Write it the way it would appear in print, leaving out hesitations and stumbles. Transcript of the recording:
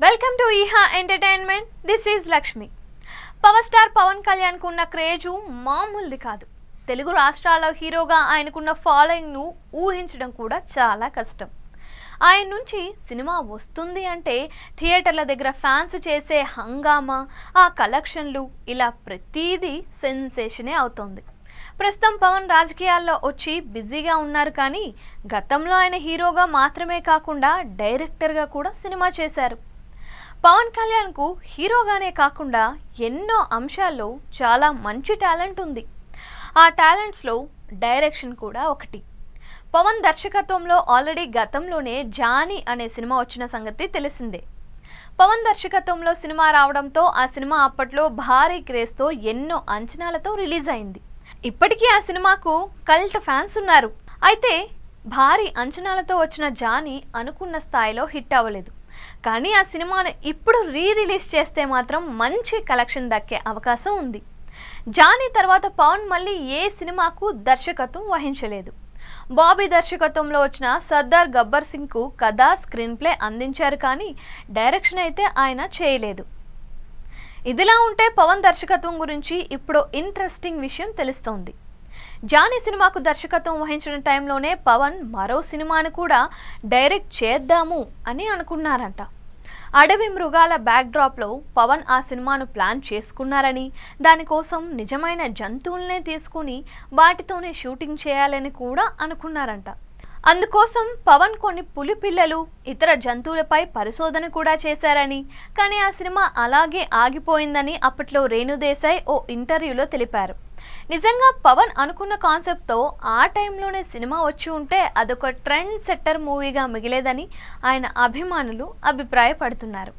Welcome to Eeha entertainment. This is Lakshmi. Power star Pawan Kalyan కున్న craze మామూలుది కాదు. తెలుగు రాష్ట్రాల్లో హీరోగా ఆయనకున్న ఫాలోయింగ్ను ఊహించడం కూడా చాలా కష్టం. ఆయన నుంచి సినిమా వస్తుంది అంటే థియేటర్ల దగ్గర ఫ్యాన్స్ చేసే హంగామా, ఆ కలెక్షన్లు, ఇలా ప్రతిదీ సెన్సేషనే అవుతోంది. ప్రస్తుతం పవన్ రాజకీయాల్లో వచ్చి బిజీగా ఉన్నారు, కానీ గతంలో ఆయన హీరోగా మాత్రమే కాకుండా డైరెక్టర్గా కూడా సినిమా చేశారు. పవన్ కళ్యాణ్కు హీరోగానే కాకుండా ఎన్నో అంశాల్లో చాలా మంచి టాలెంట్ ఉంది. ఆ టాలెంట్స్లో డైరెక్షన్ కూడా ఒకటి. పవన్ దర్శకత్వంలో ఆల్రెడీ గతంలోనే జానీ అనే సినిమా వచ్చిన సంగతి తెలిసిందే. పవన్ దర్శకత్వంలో సినిమా రావడంతో ఆ సినిమా అప్పట్లో భారీ క్రేజ్తో ఎన్నో అంచనాలతో రిలీజ్ అయింది. ఇప్పటికీ ఆ సినిమాకు కల్ట్ ఫ్యాన్స్ ఉన్నారు. అయితే భారీ అంచనాలతో వచ్చిన జానీ అనుకున్న స్థాయిలో హిట్ అవ్వలేదు. కానీ ఆ సినిమాను ఇప్పుడు రిలీజ్ చేస్తే మాత్రం మంచి కలెక్షన్ దక్కే అవకాశం ఉంది. జానీ తర్వాత పవన్ మళ్ళీ ఏ సినిమాకు దర్శకత్వం వహించలేదు. బాబీ దర్శకత్వంలో వచ్చిన సర్దార్ గబ్బర్ సింగ్కు కథ, స్క్రీన్ ప్లే అందించారు, కానీ డైరెక్షన్ అయితే ఆయన చేయలేదు. ఇదిలా ఉంటే పవన్ దర్శకత్వం గురించి ఇప్పుడు ఇంట్రెస్టింగ్ విషయం తెలుస్తోంది. జానీ సినిమాకు దర్శకత్వం వహించిన టైంలోనే పవన్ మరో సినిమాను కూడా డైరెక్ట్ చేద్దాము అని అనుకున్నారంట. అడవి మృగాల బ్యాక్డ్రాప్లో పవన్ ఆ సినిమాను ప్లాన్ చేసుకున్నారని, దానికోసం నిజమైన జంతువులనే తీసుకుని వాటితోనే షూటింగ్ చేయాలని కూడా అనుకున్నారంట. అందుకోసం పవన్ కొన్ని పులి పిల్లలు, ఇతర జంతువులపై పరిశోధన కూడా చేశారని, కానీ ఆ సినిమా అలాగే ఆగిపోయిందని అప్పట్లో రేణుదేశాయ్ ఓ ఇంటర్వ్యూలో తెలిపారు. నిజంగా పవన్ అనుకున్న కాన్సెప్ట్తో ఆ టైంలోనే సినిమా వచ్చి ఉంటే అదొక ట్రెండ్ సెట్టర్ మూవీగా మిగిలేదని ఆయన అభిమానులు అభిప్రాయపడుతున్నారు.